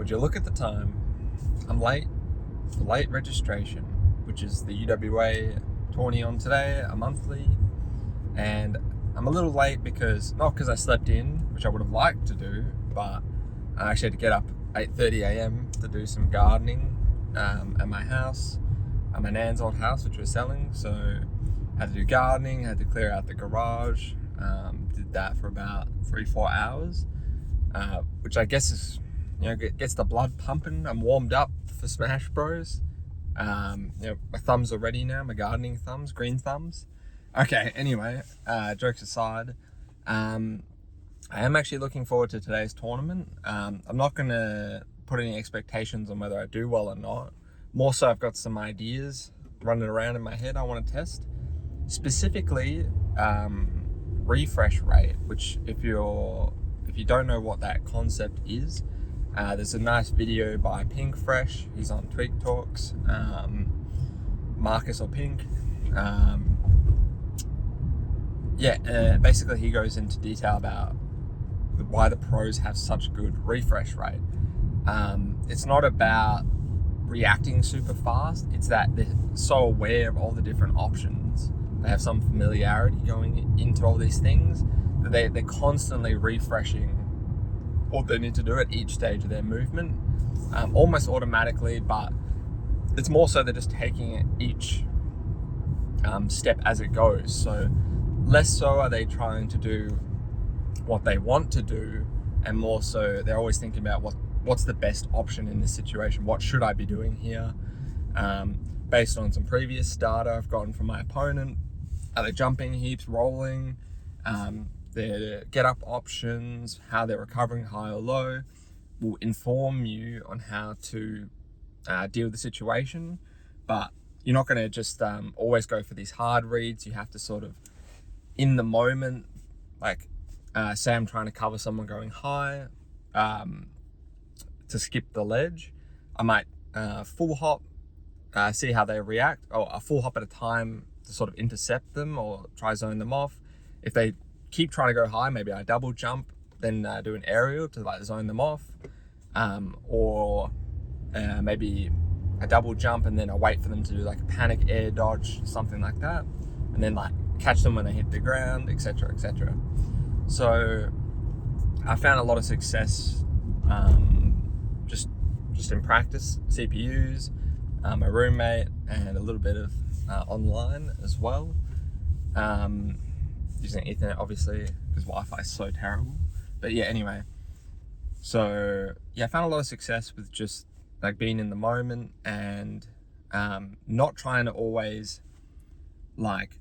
would you look at the time? I'm late registration, which is the UWA tourney on today, a monthly, and I'm a little late not because I slept in, which I would have liked to do, but I actually had to get up 8:30 a.m. to do some gardening at my house, at my nan's old house, which we're selling. So I had to do gardening, had to clear out the garage, did that for about 3-4 hours, which I guess is, gets the blood pumping. I'm warmed up for Smash Bros. My thumbs are ready now, my gardening thumbs, green thumbs. Okay, anyway, jokes aside, I am actually looking forward to today's tournament. I'm not going to put any expectations on whether I do well or not. More so, I've got some ideas running around in my head I want to test. Specifically, refresh rate, which if you don't know what that concept is, there's a nice video by Pink Fresh. He's on Tweak Talks, Marcus or Pink. Basically he goes into detail about why the pros have such good refresh rate. It's not about reacting super fast, it's that they're so aware of all the different options. They have some familiarity going into all these things that they're constantly refreshing what they need to do at each stage of their movement, almost automatically, but it's more so they're just taking it each step as it goes. So less so are they trying to do what they want to do, and more so they're always thinking about what's the best option in this situation, what should I be doing here, based on some previous data I've gotten from my opponent. Are they jumping heaps, rolling, their get up options, how they're recovering high or low, will inform you on how to deal with the situation. But you're not going to just always go for these hard reads. You have to sort of, in the moment, like say I'm trying to cover someone going high, to skip the ledge, I might full hop, see how they react, or a full hop at a time to sort of intercept them or try zone them off. If they keep trying to go high, maybe I double jump, then do an aerial to like zone them off, or maybe a double jump and then I wait for them to do like a panic air dodge, something like that, and then like catch them when they hit the ground, etc., etc. So I found a lot of success just in practice, CPUs, my roommate, and a little bit of online as well, using Ethernet obviously because Wi-Fi is so terrible. But yeah, anyway, so yeah, I found a lot of success with just like being in the moment and not trying to always like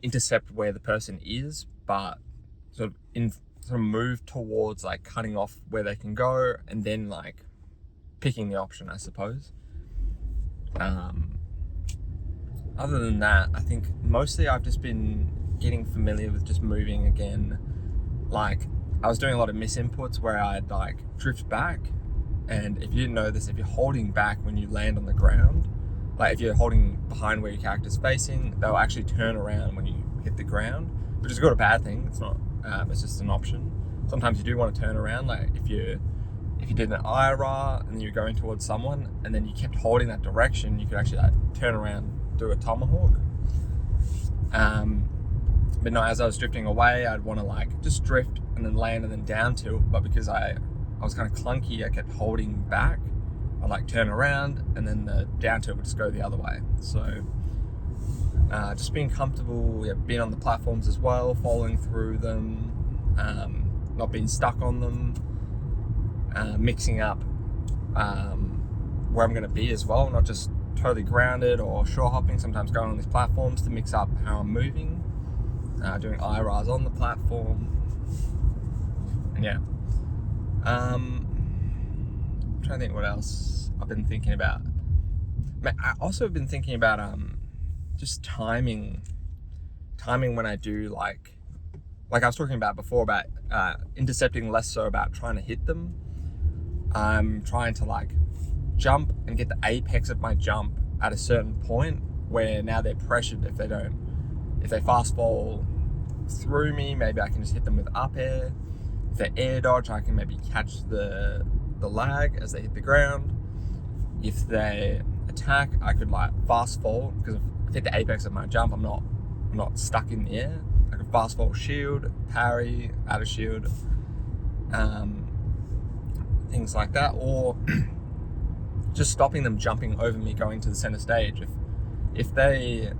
intercept where the person is, but sort of move towards like cutting off where they can go and then like picking the option, I suppose. Other than that, I think mostly I've just been getting familiar with just moving again. Like I was doing a lot of misinputs where I'd like drift back, and if you didn't know this, if you're holding back when you land on the ground, like if you're holding behind where your character's facing, they'll actually turn around when you hit the ground, which is a good or bad thing. It's not, it's just an option. Sometimes you do want to turn around, like if you did an IRA and you're going towards someone and then you kept holding that direction, you could actually like turn around, do a tomahawk. But no, as I was drifting away, I'd want to like just drift and then land and then down tilt, but because I was kind of clunky, I kept holding back. I'd like turn around and then the down tilt would just go the other way. So just being comfortable, being on the platforms as well, following through them, not being stuck on them, mixing up where I'm going to be as well, not just totally grounded or shore hopping, sometimes going on these platforms to mix up how I'm moving, doing IRAs on the platform, and yeah. I'm trying to think what else I've been thinking about. I also have been thinking about just timing when I do like I was talking about before about intercepting, less so about trying to hit them. I'm trying to like jump and get the apex of my jump at a certain point where now they're pressured. If they fast fall through me, maybe I can just hit them with up air. If they air dodge, I can maybe catch the the lag as they hit the ground. If they attack, I could like fast fall, because if I hit the apex of my jump, I'm not stuck in the air. I can fast fall, shield, parry, out of shield, things like that, or just stopping them jumping over me going to the center stage. If they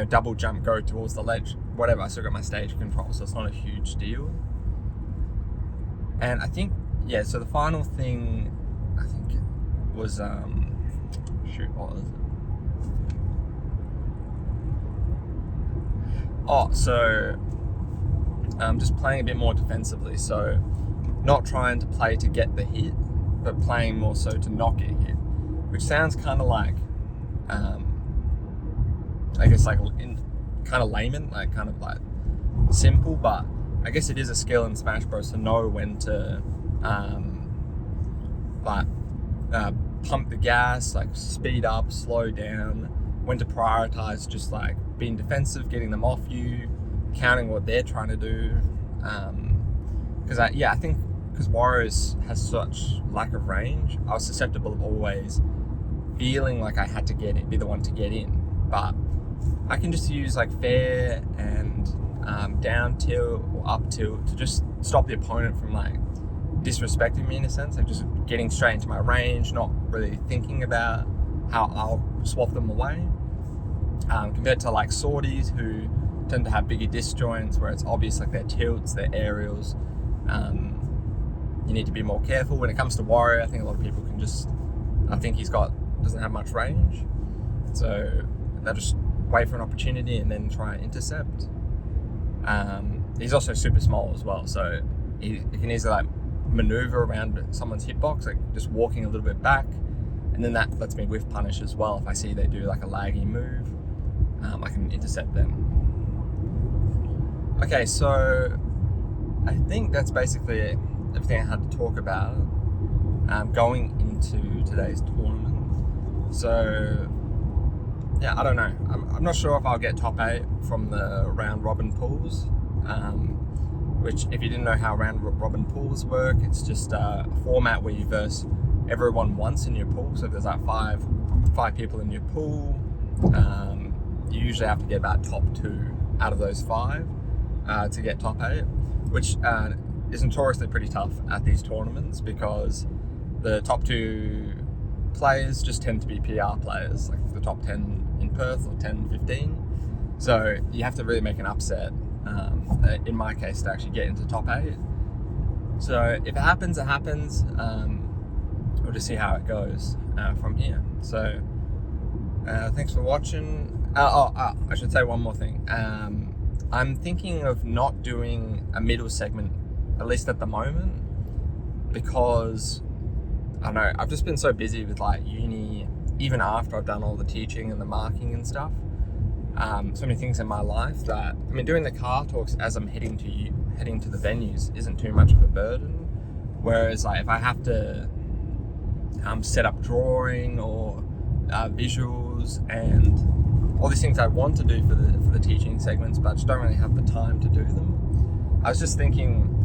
double jump, go towards the ledge, whatever, I still got my stage control, so it's not a huge deal. And I think, so the final thing I think was what was it? So just playing a bit more defensively, so not trying to play to get the hit, but playing more so to not get hit, which sounds kind of like I guess like in kind of layman, like kind of like simple, but I guess it is a skill in Smash Bros to know when to pump the gas, like speed up, slow down, when to prioritize just like being defensive, getting them off you, counting what they're trying to do. Because I think because Wario has such lack of range, I was susceptible of always feeling like I had to be the one to get in. But I can just use like fair and down tilt or up tilt to just stop the opponent from like disrespecting me in a sense, like just getting straight into my range, not really thinking about how I'll swap them away. Compared to like swordies who tend to have bigger disjoints where it's obvious like their tilts, their aerials. You need to be more careful. When it comes to Wario, I think a lot of people doesn't have much range, so they'll just wait for an opportunity and then try and intercept. He's also super small as well, so he can easily like maneuver around someone's hitbox, like just walking a little bit back, and then that lets me whiff punish as well. If I see they do like a laggy move, I can intercept them. Okay, so I think that's basically everything I had to talk about going into today's tournament. So I don't know. I'm not sure if I'll get top 8 from the round robin pools, which if you didn't know how round robin pools work, it's just a format where you verse everyone once in your pool. So if there's like five people in your pool, you usually have to get about top 2 out of those 5 to get top 8, which is notoriously pretty tough at these tournaments because the top 2 players just tend to be PR players, like the top 10 in Perth or 10, 15. So you have to really make an upset, in my case, to actually get into top 8. So if it happens, it happens. We'll just see how it goes from here. So thanks for watching. I should say one more thing. I'm thinking of not doing a middle segment, at least at the moment, because I don't know, I've just been so busy with like uni, even after I've done all the teaching and the marking and stuff. So many things in my life that, doing the car talks as I'm heading to the venues isn't too much of a burden. Whereas like if I have to set up drawing or visuals and all these things I want to do for the teaching segments, but I just don't really have the time to do them. I was just thinking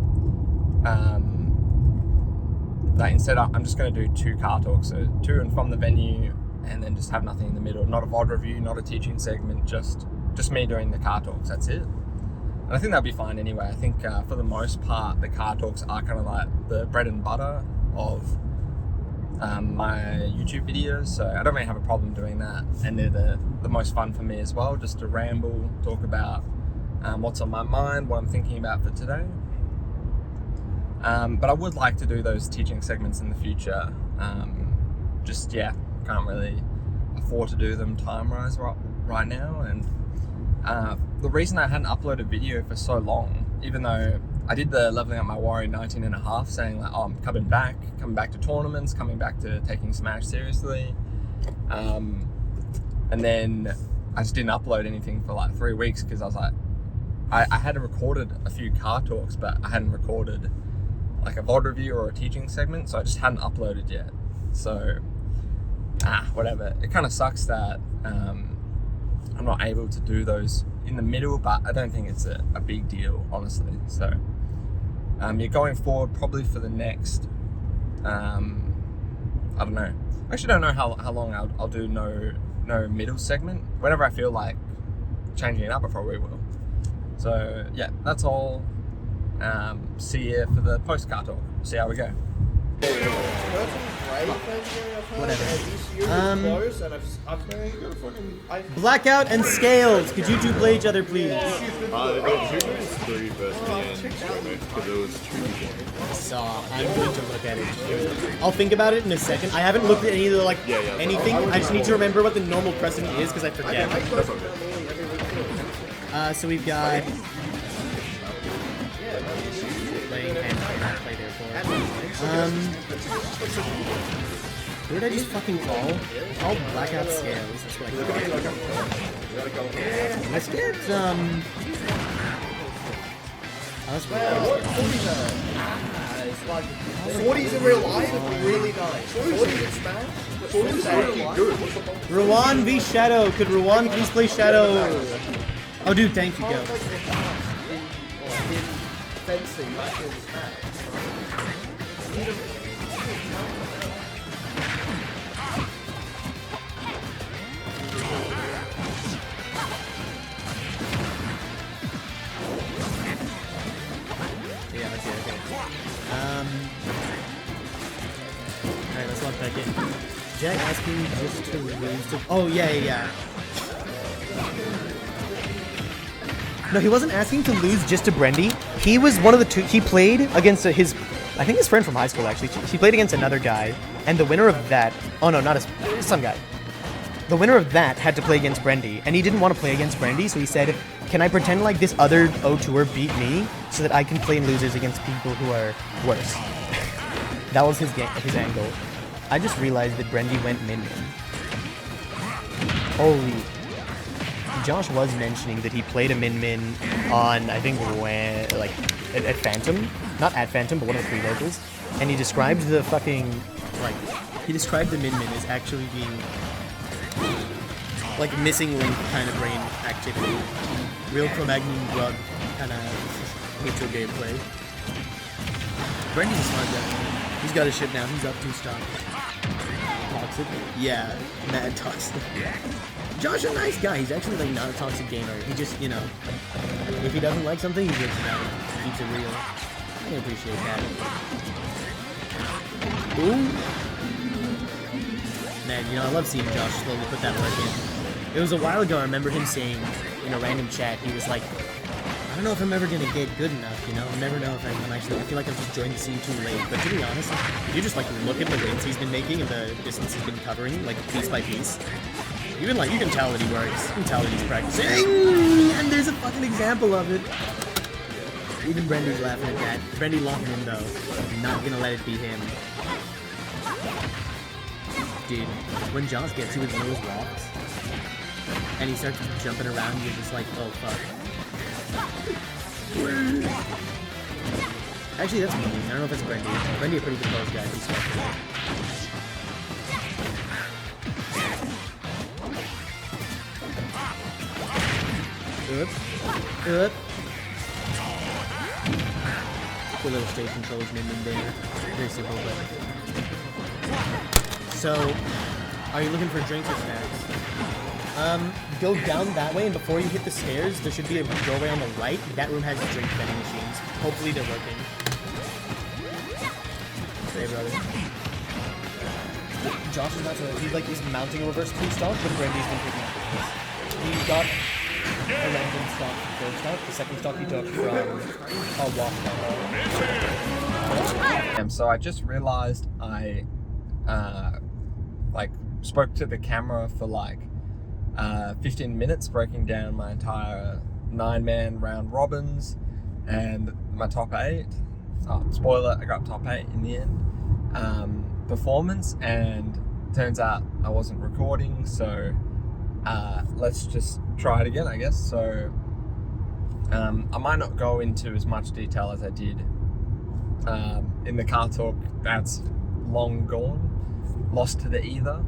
that instead I'm just going to do 2 car talks, so 2 and from the venue, and then just have nothing in the middle. Not a VOD review, not a teaching segment, just me doing the car talks, that's it. And I think that'll be fine anyway. I think for the most part, the car talks are kind of like the bread and butter of my YouTube videos, so I don't really have a problem doing that, and they're the most fun for me as well, just to ramble, talk about what's on my mind, what I'm thinking about for today. But I would like to do those teaching segments in the future. Can't really afford to do them time-wise right now. And the reason I hadn't uploaded video for so long, even though I did the leveling up my Wario 19.5, saying like, I'm coming back to tournaments, coming back to taking Smash seriously. And then I just didn't upload anything for like 3 weeks because I was like, I had recorded a few car talks, but I hadn't recorded like a VOD review or a teaching segment, so I just hadn't uploaded yet. So, whatever. It kind of sucks that I'm not able to do those in the middle, but I don't think it's a big deal, honestly. So, you're going forward probably for the next I don't know. I actually don't know how long I'll do no middle segment. Whenever I feel like changing it up, I probably will. So yeah, that's all. See you for the postcard talk. See how we go. Blackout and Scales, could you two play each other, please? So I'm going to look at it. I'll think about it in a second. I haven't looked at any of the anything. I just need to remember what the normal precedent is because I forget. So we've got playing and play there for. Who did I just fucking call? I called Blackout Scales. That's what I called. Let's get let's go. 40's in real life, really nice. 40's in Smash. 40's really good. Rowan v Shadow. Could Rowan please play Shadow? Oh, dude, thank you, go. Yeah, okay. Alright, let's log back in. Jack asking just to lose to... Oh, yeah. No, he wasn't asking to lose just to Brendy. He was one of the two... He played against his... I think his friend from high school, actually. He played against another guy, and the winner of that... Oh, no, not some guy. The winner of that had to play against Brendy, and he didn't want to play against Brendy, so he said, can I pretend like this other O2er beat me so that I can play in losers against people who are worse? That was his angle. I just realized that Brendy went min-min. Holy... Josh was mentioning that he played a min-min on, I think, when, at Phantom. Not at Phantom, but one of the pre-locals. And he described the fucking, he described the min-min as actually being, missing link kind of brain activity. Real Cro-Magnon drug kind of neutral gameplay. Brendy's a smart guy. He's got his shit now. He's up 2 stars. Toxic? Yeah, mad toxic. Josh is a nice guy. He's actually not a toxic gamer. He just, if he doesn't like something, he gets about it. He keeps it real. I can appreciate that. Ooh. Man, I love seeing Josh slowly put that work in. It was a while ago, I remember him saying in a random chat, he was like, I don't know if I'm ever gonna get good enough, I never know if I'm actually, I feel like I've just joined the scene too late. But to be honest, if you just look at the wins he's been making and the distance he's been covering, piece by piece, you can tell that he works. You can tell that he's practicing. And there's a fucking example of it. Even Brendy's laughing at that. Brendy locking him though. Not gonna let it be him. Dude, when Josh gets you with those rocks, and he starts jumping around, you're just like, oh fuck. Actually, that's me. I don't know if it's Brendy. Brendy a pretty good close guy. He's Good. Good little stage controls min-min there. Very simple, but... So, are you looking for drinks or snacks? Go down that way, and before you hit the stairs, there should be a doorway on the right. That room has drink vending machines. Hopefully they're working. Hey, brother. Josh is not so... He's mounting a reverse 2-stock, but Brendy's been picking up this. He got a random stock, third stock. The second stock he took from a walk. So I just realized I spoke to the camera for 15 minutes, breaking down my entire 9-man round robins and my top 8. Oh, spoiler, I got top 8 in the end. Performance, and turns out I wasn't recording, so let's just try it again, I guess. So I might not go into as much detail as I did in the car talk. That's long gone, lost to the ether.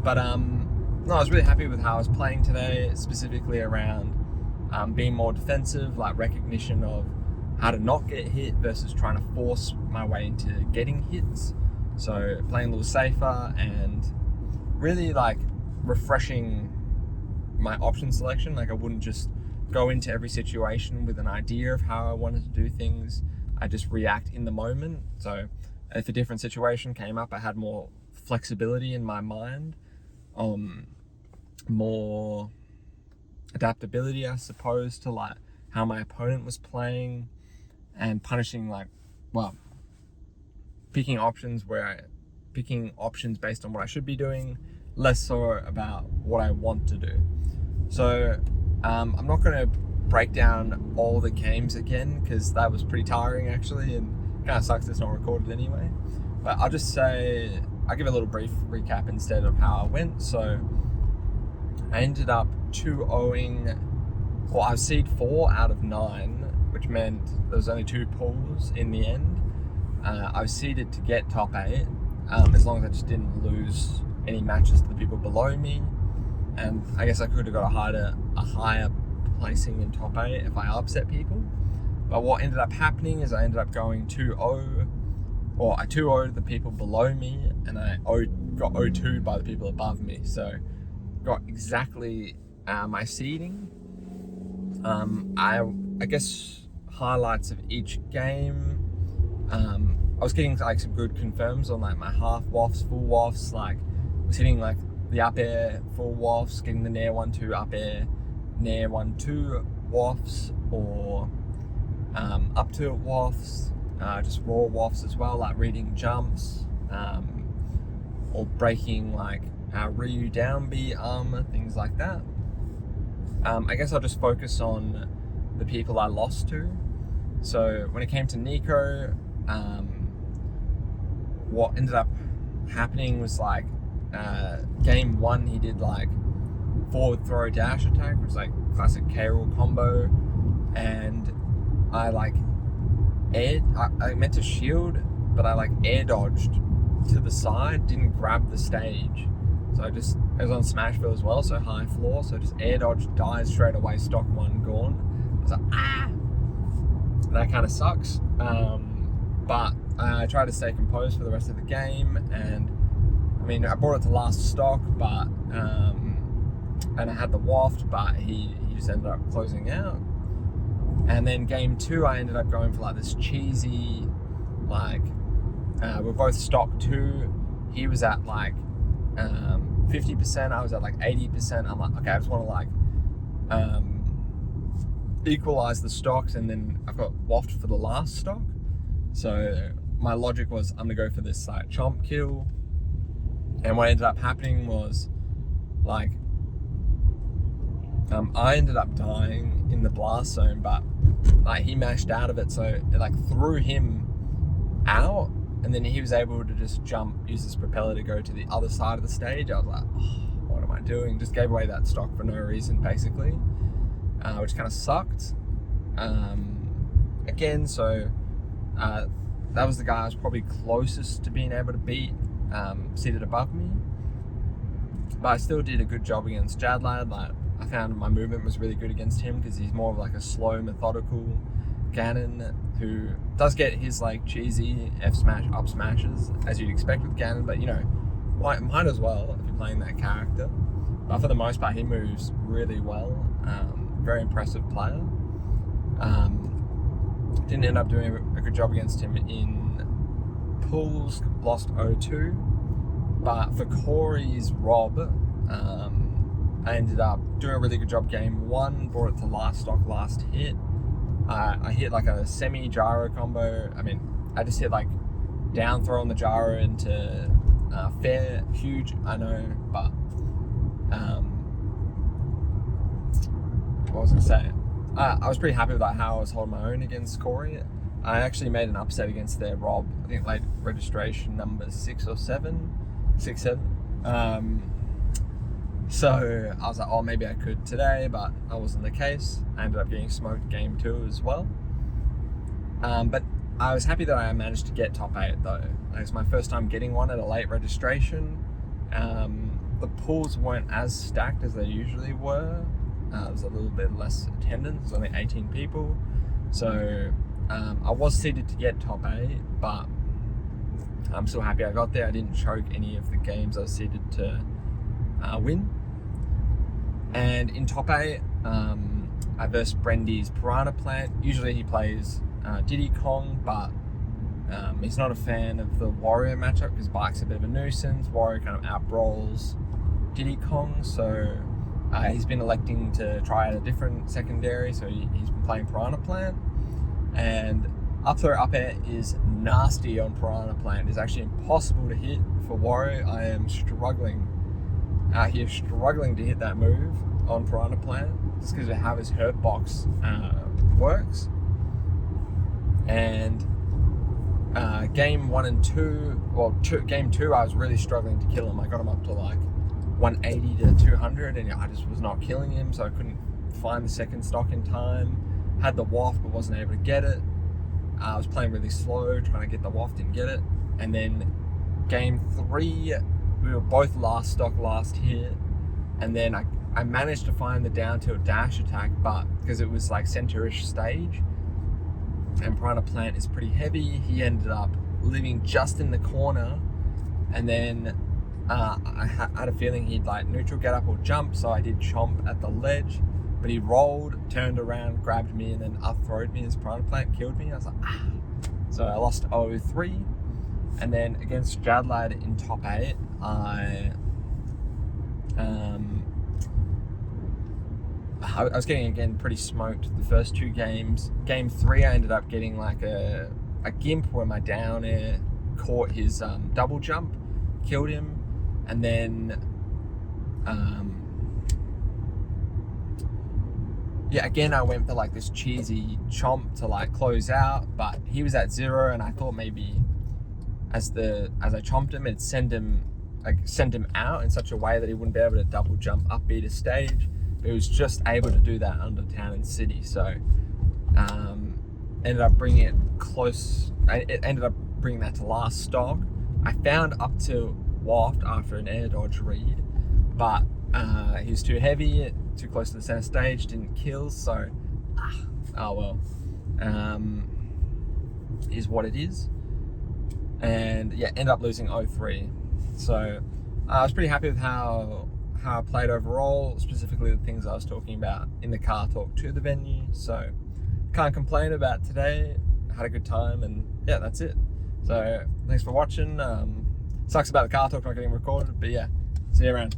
But no, I was really happy with how I was playing today, specifically around being more defensive, recognition of how to not get hit versus trying to force my way into getting hits. So playing a little safer and really like refreshing my option selection. Like I wouldn't just go into every situation with an idea of how I wanted to do things. I just react in the moment. So if a different situation came up, I had more flexibility in my mind, more adaptability, I suppose, to like how my opponent was playing, and punishing picking options based on what I should be doing, less so about what I want to do. So I'm not going to break down all the games again, because that was pretty tiring actually, and kind of sucks it's not recorded anyway. But I'll just say, I'll give a little brief recap instead of how I went. So I ended up 2-0ing, well, I was seed 4 out of 9, which meant there was only 2 pools in the end. I was seeded to get top 8, as long as I just didn't lose any matches to the people below me. And I guess I could have got a higher placing in top 8 if I upset people. But what ended up happening is I ended up going 2-0, or I 2-0'd the people below me, and I got 0-2'd by the people above me. So got exactly my seeding. I guess highlights of each game. I was getting like some good confirms on like my half wafts, full wafts. Like I was hitting like the up air full wafts, getting the nair 1-2 up air, nair 1-2 wafts, or up to wafts, just raw wafts as well, like reading jumps, or breaking like Ryu down B armor, things like that. I guess I'll just focus on the people I lost to. So when it came to Nico, what ended up happening was like game 1 he did like forward throw dash attack, which was like classic K-Rool combo, and I like I meant to shield, but I like air dodged to the side, didn't grab the stage. So it was on Smashville as well, so high floor, so just air dodge, dies straight away, stock 1 gone. I was like, that kind of sucks. But I tried to stay composed for the rest of the game, and I mean, I brought it to last stock, but and I had the waft, but he just ended up closing out. And then game 2, I ended up going for like this cheesy, like we're both stock 2. He was at like 50%, I was at like 80%. I'm like, okay, I just want to like equalize the stocks, and then I've got waft for the last stock. So my logic was, I'm gonna go for this like chomp kill. And what ended up happening was like I ended up dying in the blast zone, but like he mashed out of it, so it like threw him out, and then he was able to just use his propeller to go to the other side of the stage. I was like, oh, what am I doing? Just gave away that stock for no reason, basically, which kind of sucked. Again, so that was the guy I was probably closest to being able to beat, seated above me. But I still did a good job against Jadlad. Like I found my movement was really good against him, because he's more of like a slow, methodical Ganon who does get his like cheesy F smash, up smashes, as you'd expect with Ganon, but you know, might as well if you're playing that character. But for the most part, he moves really well. Very impressive player. Didn't end up doing a good job against him in pools, lost 0-2. But for Corey's Rob, I ended up doing a really good job game 1, brought it to last stock, last hit. I hit like a semi-gyro combo. I mean, I just hit like down throw on the gyro into fair, huge, I know, but what was I gonna say? I was pretty happy with how I was holding my own against Corey. I actually made an upset against their Rob, I think late registration number 6 or 7. So I was like, oh, maybe I could today, but that wasn't the case. I ended up getting smoked game 2 as well. But I was happy that I managed to get top 8 though. It was my first time getting one at a late registration. The pools weren't as stacked as they usually were. There was a little bit less attendance, only 18 people. So I was seeded to get top 8, but I'm still happy I got there. I didn't choke any of the games I was seeded to win. And in top 8, I versed Brendy's Piranha Plant. Usually he plays Diddy Kong, but he's not a fan of the Wario matchup because Bike's a bit of a nuisance. Wario kind of out-brawls Diddy Kong, so he's been electing to try out a different secondary, so he's been playing Piranha Plant. And up throw up air is nasty on Piranha Plant. It's actually impossible to hit for Wario. I am struggling out here, struggling to hit that move on Piranha Plant just because of how his hurt box works. And game 1 and 2, well, game 2, I was really struggling to kill him. I got him up to like 180 to 200, and I just was not killing him, so I couldn't find the second stock in time. Had the waft, but wasn't able to get it. I was playing really slow, trying to get the waft, didn't get it. And then game 3, we were both last stock, last hit, and then I managed to find the down tilt dash attack, but because it was like center-ish stage, and Piranha Plant is pretty heavy, he ended up living just in the corner, and then I had a feeling he'd like neutral get up or jump, so I did chomp at the ledge, but he rolled, turned around, grabbed me, and then up-throwed me as Piranha Plant, killed me. I was like, ah. So I lost 0-3, and then against Jadlad in top 8, I was getting, again, pretty smoked the first 2 games. Game 3, I ended up getting like a gimp where my down air caught his double jump, killed him, and then yeah, again, I went for like this cheesy chomp to like close out, but he was at 0, and I thought maybe as I chomped him, it'd send him out in such a way that he wouldn't be able to double jump up beat a stage. But he was just able to do that under Town and City, so ended up bringing it close. It ended up bringing that to last stock. I found up to waft after an air dodge read, but he was too heavy, too close to the center stage, didn't kill, so oh well, is what it is. And yeah, ended up losing 0-3. So I was pretty happy with how I played overall, specifically the things I was talking about in the car talk to the venue. So can't complain about today. Had a good time, and yeah, that's it. So thanks for watching. Sucks about the car talk not getting recorded, but yeah, see you around.